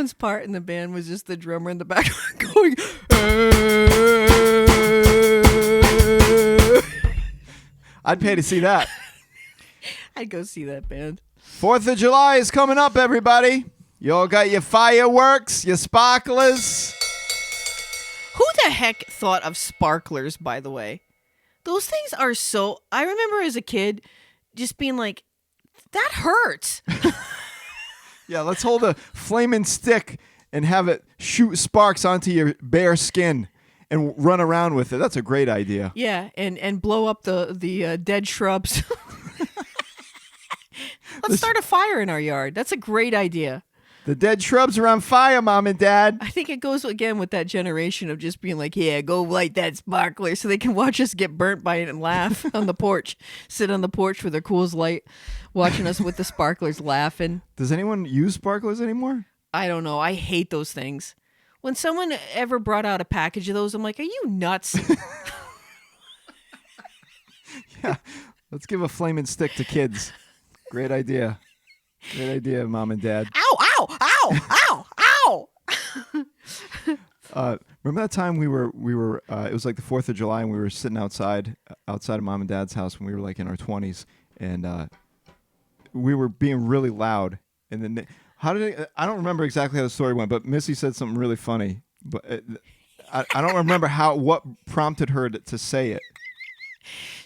someone's part in the band was just the drummer in the background going. I'd pay to see that. I'd go see that band. 4th of July is coming up, everybody. You all got your fireworks, your sparklers. Who the heck thought of sparklers, by the way? Those things are so... I remember as a kid just being like, that hurts. Yeah, let's hold a flaming stick and have it shoot sparks onto your bare skin and run around with it. That's a great idea. Yeah, and blow up the dead shrubs. Let's start a fire in our yard. That's a great idea. The dead shrubs are on fire, Mom and Dad. I think it goes again with that generation of just being like, yeah, go light that sparkler so they can watch us get burnt by it and laugh on the porch. Sit on the porch with their Coors Light, watching us with the sparklers laughing. Does anyone use sparklers anymore? I don't know. I hate those things. When someone ever brought out a package of those, I'm like, are you nuts? Yeah, let's give a flaming stick to kids. Great idea. Great idea, Mom and Dad. Ow, ow, ow, ow, ow. Remember that time we were it was like the 4th of July and we were sitting outside of Mom and Dad's house when we were like in our 20s and we were being really loud and then I don't remember exactly how the story went, but Missy said something really funny, but I don't remember what prompted her to say it.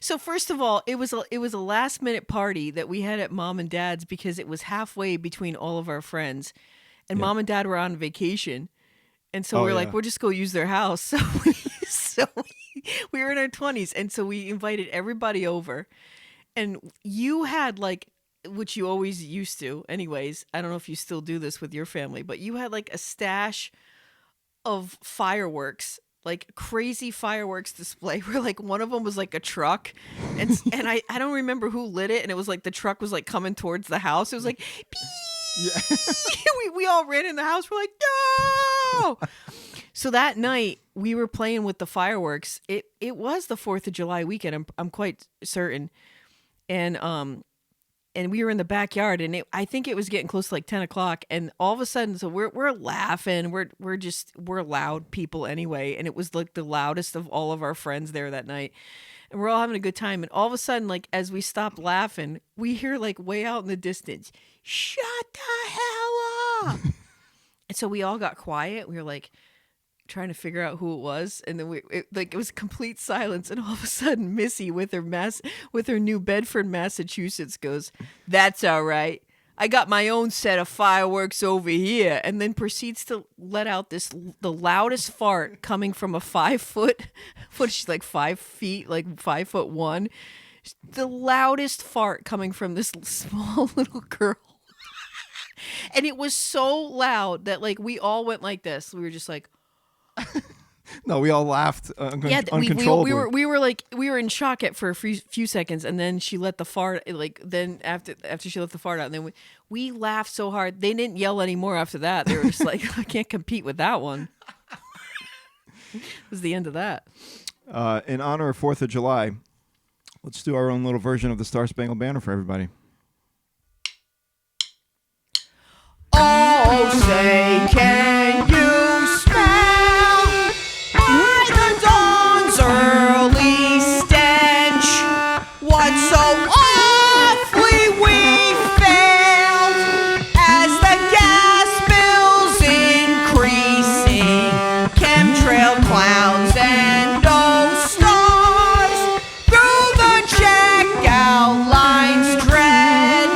So first of all, it was a last minute party that we had at Mom and Dad's because it was halfway between all of our friends, and Mom and Dad were on vacation, and so we're like, we'll just go use their house. So we were in our 20s, and so we invited everybody over, and you had like, which you always used to, anyways. I don't know if you still do this with your family, but you had like a stash of fireworks. Like crazy fireworks display where like one of them was like a truck and I don't remember who lit it and it was like the truck was like coming towards the house. It was like yeah. we all ran in the house. We're like, no. So that night we were playing with the fireworks. It was the 4th of July weekend. I'm quite certain. And we were in the backyard, and I think it was getting close to like 10 o'clock, and all of a sudden, so we're laughing, we're loud people anyway, and it was like the loudest of all of our friends there that night, and we're all having a good time, and all of a sudden, like as we stopped laughing, we hear like way out in the distance, shut the hell up, and so we all got quiet. We were like trying to figure out who it was, and then it was complete silence, and all of a sudden Missy with her New Bedford, Massachusetts goes, "That's all right. I got my own set of fireworks over here," and then proceeds to let out the loudest fart coming from a 5 foot, she's like 5 feet, like 5'1", the loudest fart coming from this small little girl. And it was so loud that like we all went like this. We were just like, no, we all laughed uncontrollably. We were in shock for a few seconds, and then she let the fart. Like then after she let the fart out, and then we laughed so hard they didn't yell anymore after that. They were just like, I can't compete with that one. It was the end of that. In honor of 4th of July, let's do our own little version of the Star-Spangled Banner for everybody. Oh, say, can you smell by the dawn's early stench what so awfully we failed as the gas bills increasing, chemtrail clowns and those stars through the checkout lines dread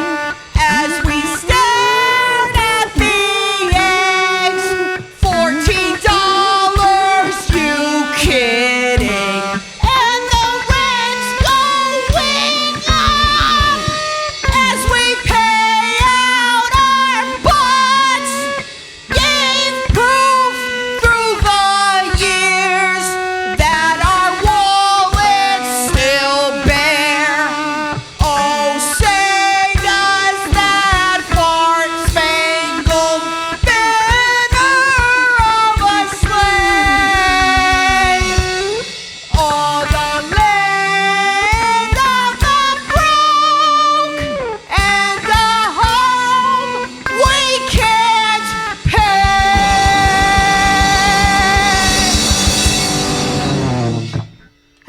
as we stared at the eggs for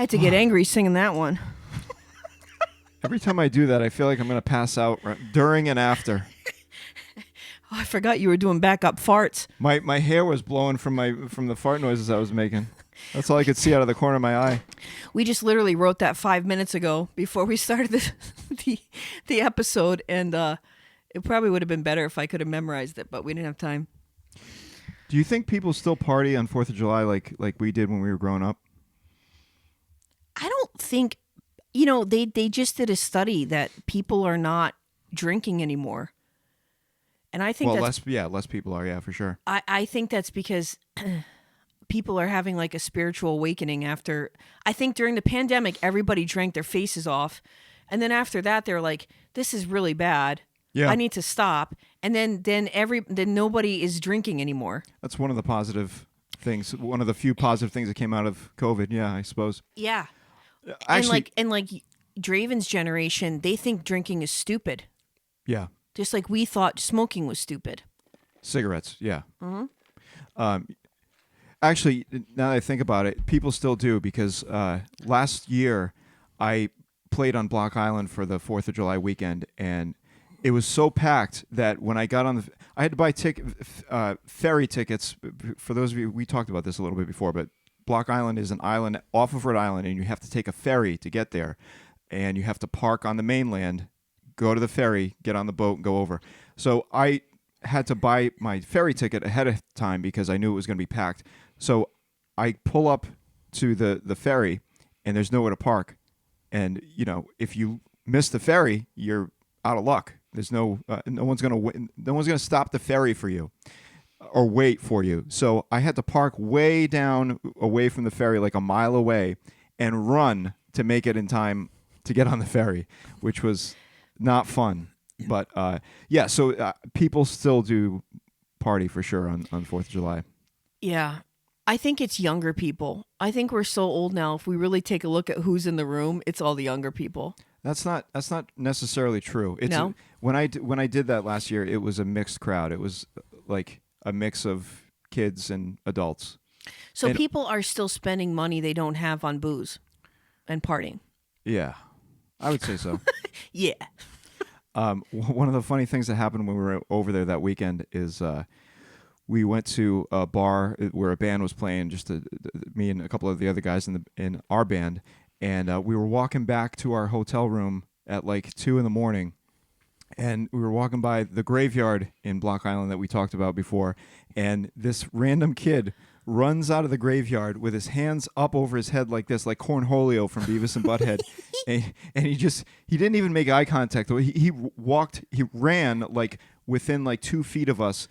had to get angry singing that one. Every time I do that, I feel like I'm going to pass out during and after. Oh, I forgot you were doing backup farts. My hair was blowing from the fart noises I was making. That's all I could see out of the corner of my eye. We just literally wrote that 5 minutes ago before we started the episode, and it probably would have been better if I could have memorized it, but we didn't have time. Do you think people still party on 4th of July like we did when we were growing up? I don't think, they just did a study that people are not drinking anymore. And I think less people are, for sure. I think that's because people are having like a spiritual awakening after. I think during the pandemic, everybody drank their faces off, and then after that, they're like, "This is really bad. Yeah. I need to stop." And then nobody is drinking anymore. That's one of the positive things. One of the few positive things that came out of COVID. Yeah, I suppose. Yeah, Actually, and like Draven's generation, they think drinking is stupid. Yeah. Just like we thought smoking was stupid. Cigarettes, yeah. Actually, now that I think about it, people still do because last year I played on Block Island for the 4th of July weekend, and it was so packed that when I got on I had to buy ferry tickets. For those of you, we talked about this a little bit before, but Block Island is an island off of Rhode Island, and you have to take a ferry to get there, and you have to park on the mainland, go to the ferry, get on the boat, and go over. So I had to buy my ferry ticket ahead of time because I knew it was going to be packed. So I pull up to the ferry, and there's nowhere to park. And, if you miss the ferry, you're out of luck. There's no one's going to stop the ferry for you or wait for you. So I had to park way down away from the ferry, like a mile away, and run to make it in time to get on the ferry, which was not fun. But so people still do party for sure on 4th of July. Yeah. I think it's younger people. I think we're so old now. If we really take a look at who's in the room, it's all the younger people. That's not necessarily true. No? When I did that last year, it was a mixed crowd. It was like a mix of kids and adults. So people are still spending money they don't have on booze and partying. Yeah, I would say so. Yeah. One of the funny things that happened when we were over there that weekend is we went to a bar where a band was playing, just me and a couple of the other guys in our band, and we were walking back to our hotel room at like 2 a.m, and we were walking by the graveyard in Block Island that we talked about before, and this random kid runs out of the graveyard with his hands up over his head like this, like Cornholio from Beavis and Butthead. and he didn't even make eye contact. He ran like within like 2 feet of us,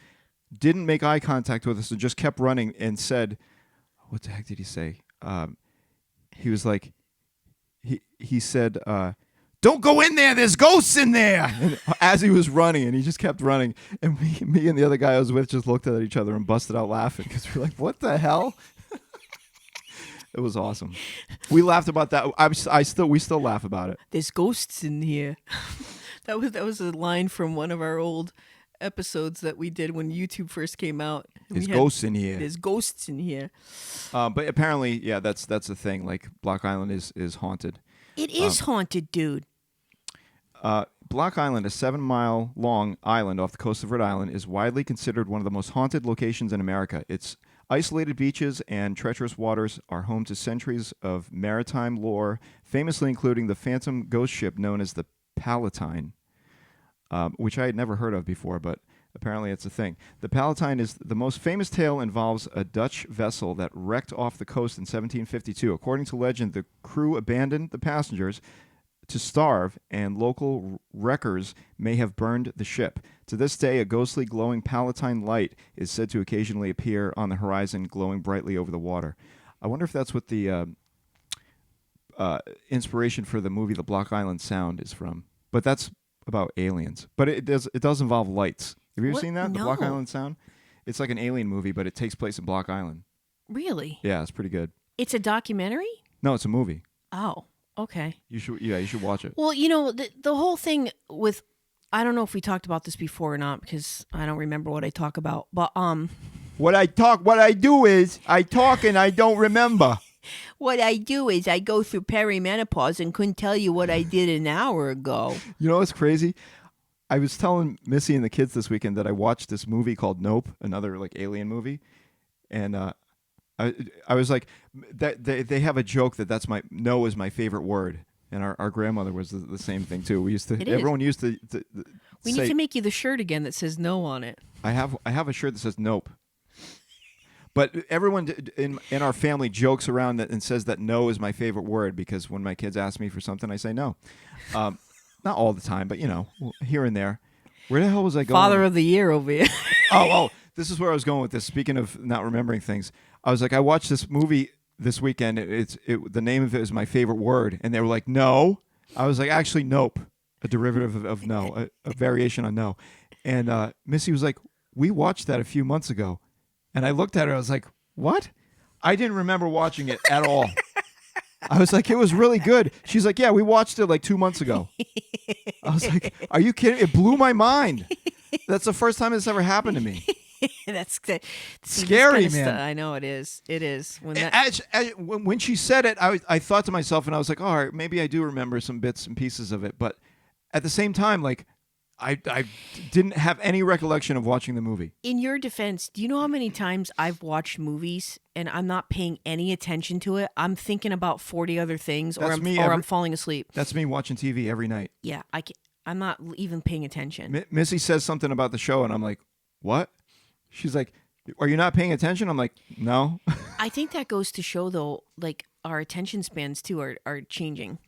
didn't make eye contact with us, and just kept running and said, what the heck did he say? He was like, he said, don't go in there, there's ghosts in there. And as he was running, and he just kept running, and me and the other guy I was with just looked at each other and busted out laughing because we were like, what the hell? It was awesome. We laughed about that. We still laugh about it. There's ghosts in here. That was a line from one of our old episodes that we did when YouTube first came out. There's ghosts in here. There's ghosts in here. But apparently, yeah, that's the thing. Like Block Island is haunted. It is haunted, dude. Block Island, a 7-mile long island off the coast of Rhode Island, is widely considered one of the most haunted locations in America. Its isolated beaches and treacherous waters are home to centuries of maritime lore, famously including the phantom ghost ship known as the Palatine, which I had never heard of before, but apparently it's a thing. The Palatine is the most famous tale, involves a Dutch vessel that wrecked off the coast in 1752. According to legend, the crew abandoned the passengers to starve, and local wreckers may have burned the ship. To this day, a ghostly glowing Palatine light is said to occasionally appear on the horizon, glowing brightly over the water. I wonder if that's what the inspiration for the movie The Block Island Sound is from. But that's about aliens. But it does involve lights. Have you ever seen that? No. The Block Island Sound? It's like an alien movie, but it takes place in Block Island. Really? Yeah, it's pretty good. It's a documentary? No, it's a movie. Oh, okay. You should watch it. Well, the whole thing with, I don't know if we talked about this before or not because I don't remember what I talk about, but What I do is I talk and I don't remember. What I do is I go through perimenopause and couldn't tell you what I did an hour ago. You know what's crazy? I was telling Missy and the kids this weekend that I watched this movie called Nope, another like alien movie, and I was like, that they have a joke that's my no is my favorite word, and our grandmother was the same thing too. We used to everyone used to we say, need to make you the shirt again that says no on it. I have a shirt that says Nope. But everyone in our family jokes around and says that no is my favorite word because when my kids ask me for something, I say no. Not all the time, but, here and there. Where the hell was I going? Father of the year over here. Oh, this is where I was going with this. Speaking of not remembering things, I was like, I watched this movie this weekend. The name of it is my favorite word. And they were like, no. I was like, actually, nope. A derivative of no, a variation on no. And Missy was like, we watched that a few months ago. And I looked at her, I was like, what? I didn't remember watching it at all. I was like, it was really good. She's like, yeah, we watched it like 2 months ago. I was like, are you kidding? It blew my mind. That's the first time it's ever happened to me. That's scary, man. I know it is. It is. When she said it, I thought to myself, and I was like, all right, maybe I do remember some bits and pieces of it. But at the same time, like, I didn't have any recollection of watching the movie. In your defense, do you know how many times I've watched movies and I'm not paying any attention to it? I'm thinking about 40 other things, or I'm falling asleep. That's me watching TV every night. Yeah, I'm not even paying attention. Missy says something about the show, and I'm like, what? She's like, are you not paying attention? I'm like, no. I think that goes to show, though, like, our attention spans, too, are changing.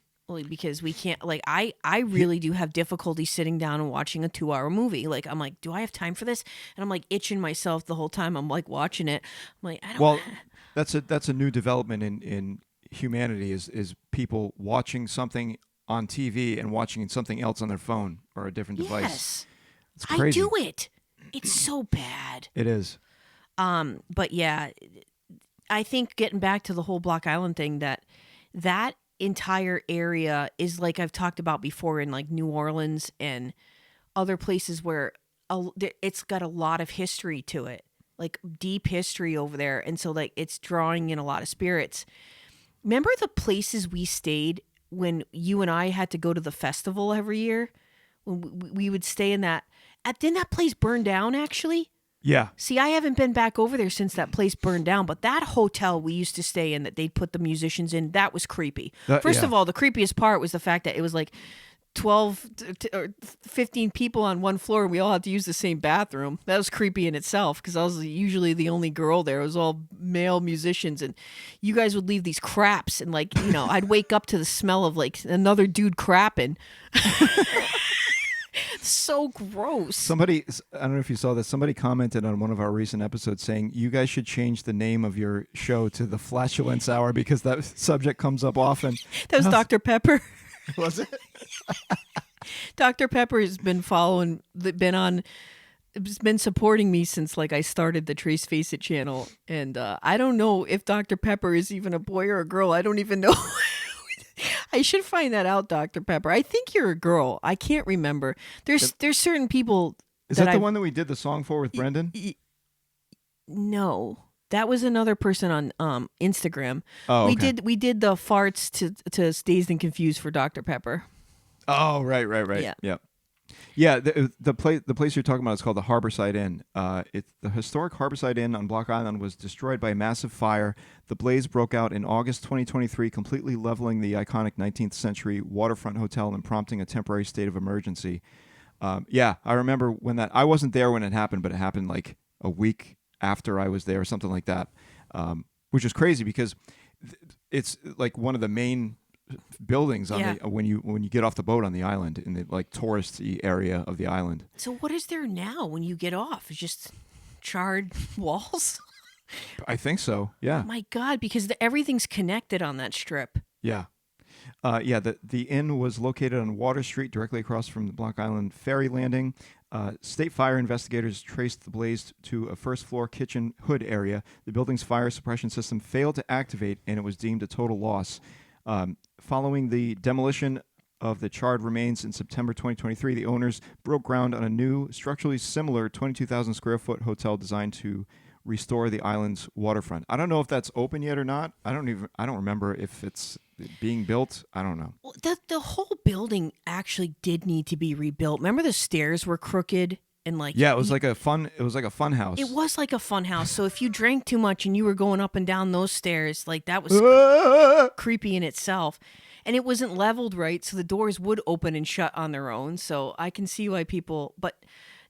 Because we can't, like, I really do have difficulty sitting down and watching a 2-hour movie. Like, I'm like, do I have time for this? And I'm like itching myself the whole time I'm like watching it. I'm like, I don't. Well, that's a new development in humanity is people watching something on TV and watching something else on their phone or a different device. Yes, it's crazy. I do it. It's so bad. It is. But yeah, I think getting back to the whole Block Island thing, that entire area is, like I've talked about before, in like New Orleans and other places where it's got a lot of history to it, like deep history over there. And so, like, it's drawing in a lot of spirits. Remember the places we stayed when you and I had to go to the festival every year? When we would stay in that. Didn't that place burn down, actually? Yeah. See, I haven't been back over there since that place burned down, but that hotel we used to stay in that they'd put the musicians in, that was creepy. First of all, the creepiest part was the fact that it was like 12 or 15 people on one floor and we all had to use the same bathroom. That was creepy in itself because I was usually the only girl there. It was all male musicians, and you guys would leave these craps, and, like, I'd wake up to the smell of, like, another dude crapping. So gross. Somebody, I don't know if you saw this, somebody commented on one of our recent episodes saying, you guys should change the name of your show to The Flatulence Hour because that subject comes up often. That was Dr. Pepper. Was it? Dr. Pepper has been been supporting me since, like, I started the Trace Face It channel. And I don't know if Dr. Pepper is even a boy or a girl. I don't even know. I should find that out, Dr. Pepper. I think you're a girl. I can't remember. There's certain people. Is that the one that we did the song for with Brendan? No, that was another person on Instagram. Oh, okay. We did the farts to Dazed and Confused for Dr. Pepper. Oh, right. Yeah. The place you're talking about is called the Harborside Inn. It's the historic Harborside Inn on Block Island was destroyed by a massive fire. The blaze broke out in August 2023, completely leveling the iconic 19th century waterfront hotel and prompting a temporary state of emergency. I remember when I wasn't there when it happened, but it happened like a week after I was there or something like that, which is crazy because it's like one of the main buildings on when you get off the boat on the island in the, like, touristy area of the island. So what is there now when you get off? It's just charred walls? I think so. Yeah. Oh my God, because everything's connected on that strip. Yeah. The inn was located on Water Street, directly across from the Block Island ferry landing. State fire investigators traced the blaze to a first-floor kitchen hood area. The building's fire suppression system failed to activate, and it was deemed a total loss. Following the demolition of the charred remains in September 2023, the owners broke ground on a new, structurally similar 22,000 square foot hotel designed to restore the island's waterfront. I don't know if that's open yet or not. I don't remember if it's being built. I don't know. Well, the whole building actually did need to be rebuilt. Remember the stairs were crooked and like Yeah, it was like a fun house. it was like a fun house. So if you drank too much and you were going up and down those stairs, like that was creepy in itself. And it wasn't leveled right, so the doors would open and shut on their own. So I can see why people, but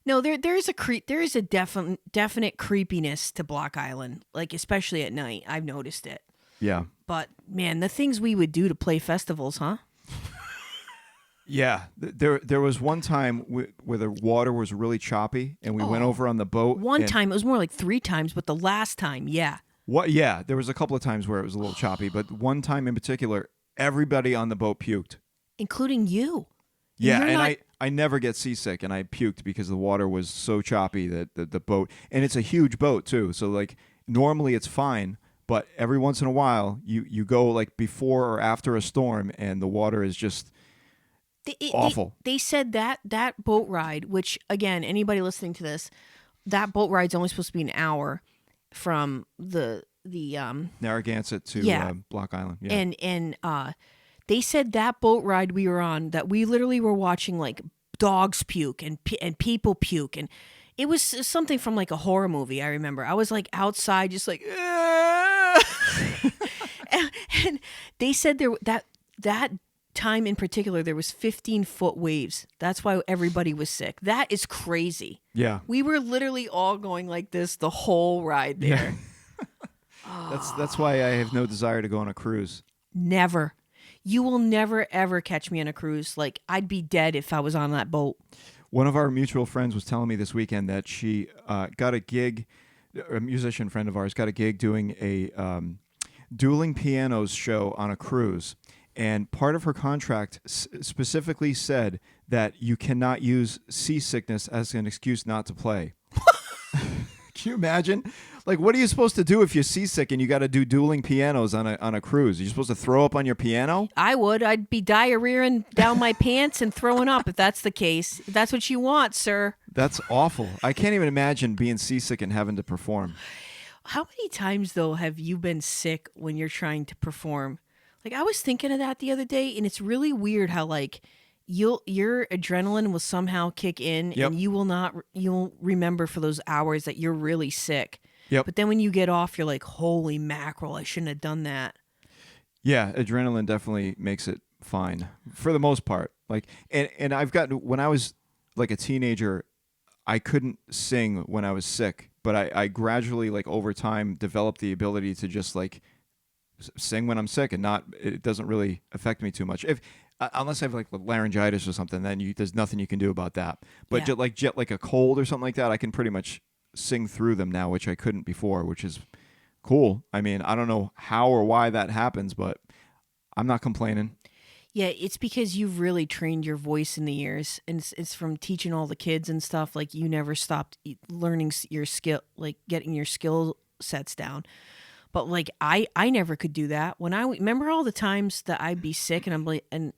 no, there is a definite creepiness to Block Island, like especially at night. I've noticed it. Yeah. But man, the things we would do to play festivals, huh? Yeah, there was one time where the water was really choppy, and we went over on the boat. One time, it was more like 3 times, but the last time, yeah. What? Yeah, there was a couple of times where it was a little choppy, but one time in particular, everybody on the boat puked, including you. Yeah, and I never get seasick, and I puked because the water was so choppy that the boat, and it's a huge boat too, so like normally it's fine, but every once in a while you go like before or after a storm, and the water is just awful. They said that boat ride, which again, anybody listening to this, that boat ride's only supposed to be an hour from the Narragansett to Block Island. Yeah. And they said that boat ride we were on, that we literally were watching like dogs puke and people puke, and it was something from like a horror movie. I remember I was like outside just like and they said that time in particular there was 15-foot waves. That's why everybody was sick. That is crazy. Yeah. We were literally all going like this the whole ride there. Yeah. That's why I have no desire to go on a cruise. Never. You will never ever catch me on a cruise. Like I'd be dead if I was on that boat. One of our mutual friends was telling me this weekend that she got a gig. A musician friend of ours got a gig doing a dueling pianos show on a cruise. And part of her contract specifically said that you cannot use seasickness as an excuse not to play. Can you imagine? Like, what are you supposed to do if you're seasick and you got to do dueling pianos on a cruise? Are you supposed to throw up on your piano? I would. I'd be diarrheaing down my pants and throwing up if that's the case. If that's what you want, sir. That's awful. I can't even imagine being seasick and having to perform. How many times, though, have you been sick when you're trying to perform? Like, I was thinking of that the other day, and it's really weird how, like, your adrenaline will somehow kick in, and you'll remember for those hours that you're really sick. Yep. But then when you get off, you're like, holy mackerel, I shouldn't have done that. Yeah, adrenaline definitely makes it fine for the most part. Like, and I've gotten, when I was like a teenager, I couldn't sing when I was sick, but I gradually, like, over time developed the ability to just like sing when I'm sick, and it doesn't really affect me too much. Unless I have like laryngitis or something, then there's nothing you can do about that. But just like a cold or something like that, I can pretty much sing through them now, which I couldn't before, which is cool. I mean, I don't know how or why that happens, but I'm not complaining. Yeah, it's because you've really trained your voice in the years, and it's from teaching all the kids and stuff. Like, you never stopped learning your skill, like getting your skill sets down. But like I never could do that. When I remember all the times that I'd be sick, and I'm like, and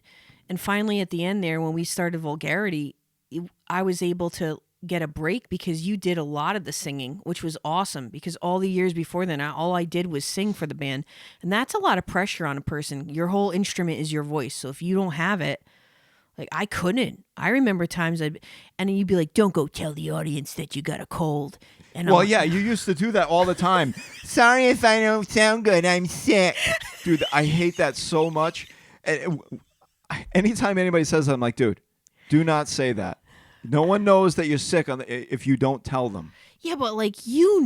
finally at the end there, when we started Vulgarity, I was able to get a break because you did a lot of the singing, which was awesome, because all the years before then, all I did was sing for the band. And that's a lot of pressure on a person. Your whole instrument is your voice. So if you don't have it, like, I couldn't. I remember times and you'd be like, don't go tell the audience that you got a cold. And well, yeah, you used to do that all the time. Sorry if I don't sound good, I'm sick. Dude, I hate that so much. Anytime anybody says that, I'm like, dude, do not say that. No one knows that you're sick if you don't tell them. Yeah, but like, you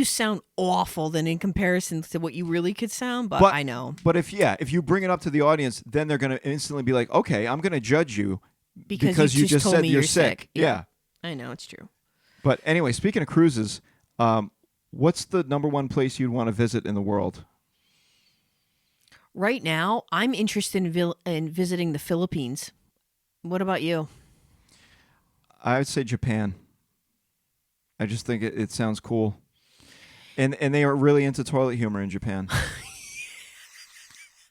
sound awful then in comparison to what you really could sound, but I know. But if you bring it up to the audience, then they're going to instantly be like, okay, I'm going to judge you because you just said you're sick. Yeah. I know, it's true. But anyway, speaking of cruises, what's the number one place you'd want to visit in the world? Right now, I'm interested in visiting the Philippines. What about you? I would say Japan. I just think it sounds cool. And they are really into toilet humor in Japan.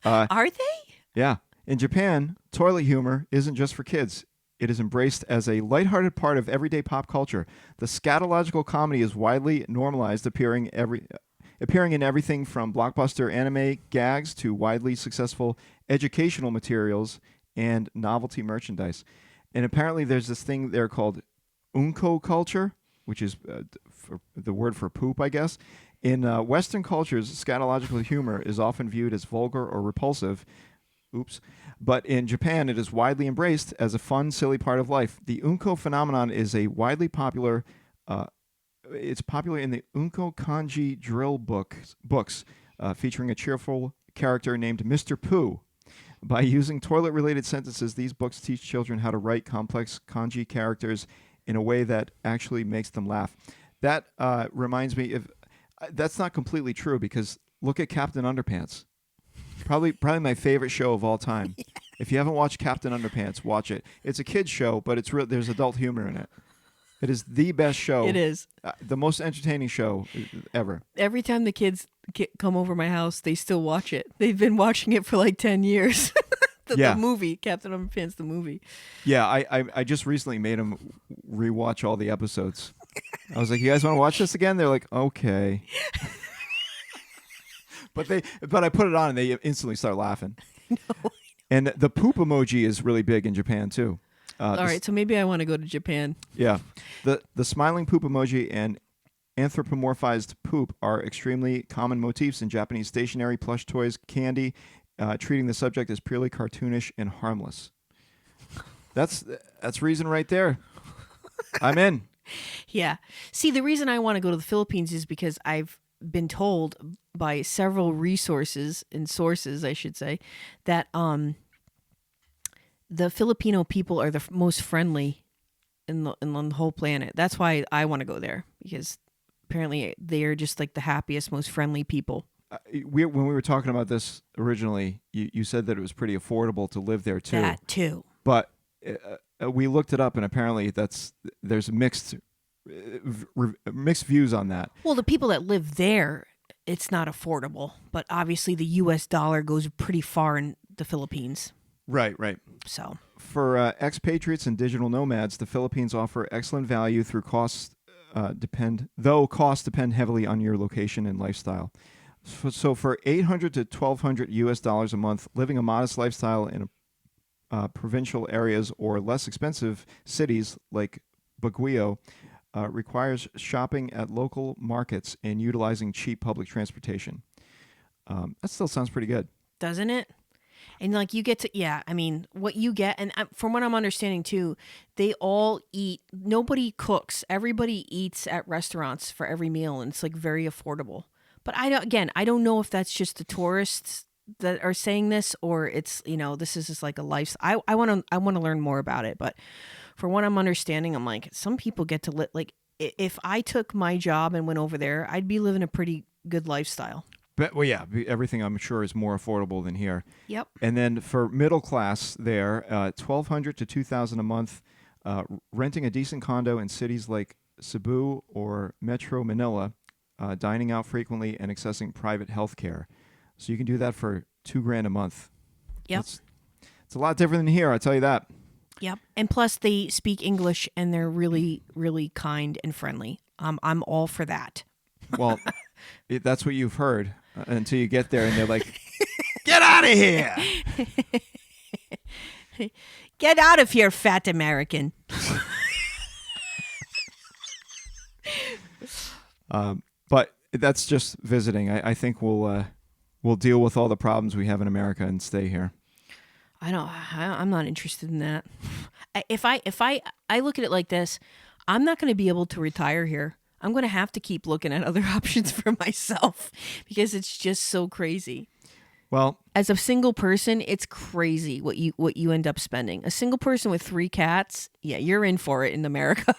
Are they? Yeah. In Japan, toilet humor isn't just for kids. it is embraced as a lighthearted part of everyday pop culture. The scatological comedy is widely normalized, appearing in everything from blockbuster anime gags to widely successful educational materials and novelty merchandise. And apparently there's this thing there called unko culture, which is the word for poop, I guess. In Western cultures, scatological humor is often viewed as vulgar or repulsive. Oops. But in Japan, it is widely embraced as a fun, silly part of life. The unko phenomenon is a widely popular... it's popular in the unko kanji drill books featuring a cheerful character named Mr. Pooh. By using toilet-related sentences, these books teach children how to write complex kanji characters in a way that actually makes them laugh. That reminds me of... that's not completely true, because look at Captain Underpants. Probably my favorite show of all time. Yeah. If you haven't watched Captain Underpants, watch it. It's a kid's show, but there's adult humor in it. It is the best show. It is. The most entertaining show ever. Every time the kids come over my house, they still watch it. They've been watching it for like 10 years. The movie, Captain Underpants, the movie. Yeah, I just recently made them rewatch all the episodes. I was like, you guys want to watch this again? They're like, okay. But I put it on and they instantly start laughing. No. And the poop emoji is really big in Japan too. All right, so maybe I want to go to Japan. Yeah. The smiling poop emoji and anthropomorphized poop are extremely common motifs in Japanese stationery, plush toys, candy, treating the subject as purely cartoonish and harmless. That's reason right there. I'm in. Yeah. See, the reason I want to go to the Philippines is because I've been told by several sources, I should say, that the Filipino people are the most friendly in the whole planet. That's why I want to go there, because apparently they are just like the happiest, most friendly people. When we were talking about this originally, you said that it was pretty affordable to live there too. That too. But we looked it up, and apparently there's mixed views on that. Well, the people that live there, it's not affordable, but obviously the U.S. dollar goes pretty far in the Philippines. Right. So for expatriates and digital nomads, the Philippines offer excellent value through costs depend heavily on your location and lifestyle. So for $800 to $1,200 US a month, living a modest lifestyle in provincial areas or less expensive cities like Baguio requires shopping at local markets and utilizing cheap public transportation. That still sounds pretty good. Doesn't it? And like you get to, what you get, and from what I'm understanding too, they all eat, nobody cooks. Everybody eats at restaurants for every meal, and it's like very affordable. But I don't know if that's just the tourists that are saying this, or it's, this is just like a lifestyle. I want to learn more about it. But for what I'm understanding, I'm like, some people get to live, like if I took my job and went over there, I'd be living a pretty good lifestyle. But, well, yeah, everything I'm sure is more affordable than here. Yep. And then for middle class there, $1,200 to $2,000 a month, renting a decent condo in cities like Cebu or Metro Manila, dining out frequently, and accessing private health care. So you can do that for $2,000 a month. Yep. It's a lot different than here, I'll tell you that. Yep. And plus they speak English and they're really, really kind and friendly. I'm all for that. Well, that's what you've heard until you get there and they're like, get out of here. Get out of here, fat American. But that's just visiting. I think we'll deal with all the problems we have in America and stay here. I'm not interested in that. If I look at it like this, I'm not going to be able to retire here. I'm going to have to keep looking at other options for myself because it's just so crazy. Well, as a single person, it's crazy what you end up spending. A single person with 3 cats, yeah, you're in for it in America.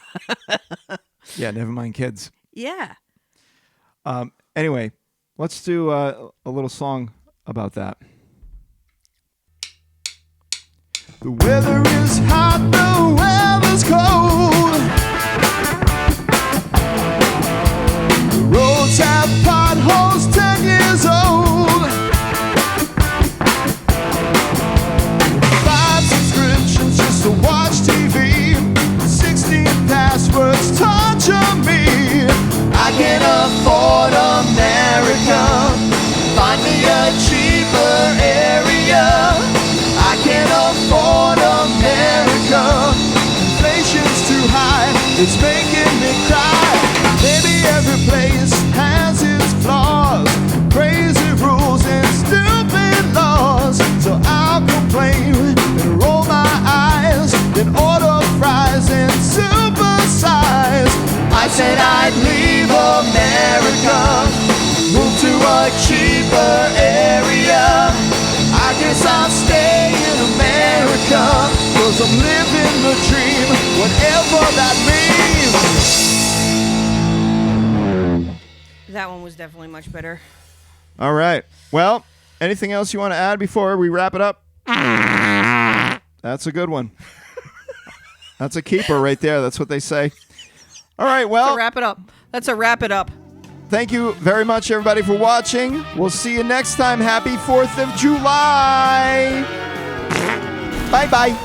Yeah, never mind kids. Yeah. Anyway, let's do a little song about that. The weather is hot, the weather's cold. The roads have potholes 10 years old. 5 subscriptions just to watch TV. It's making me cry. Maybe every place has its flaws, crazy rules and stupid laws. So I'll complain and roll my eyes, then order fries and supersize. I said I'd leave America, move to a cheaper area. I guess I'll stay in America, 'cause I'm living the dream, whatever that means. That one was definitely much better. All right. Well, anything else you want to add before we wrap it up? That's a good one. That's a keeper right there. That's what they say. All right. Well, Wrap it up. That's a wrap it up. thank you very much, everybody, for watching. We'll see you next time. Happy 4th of July. Bye-bye.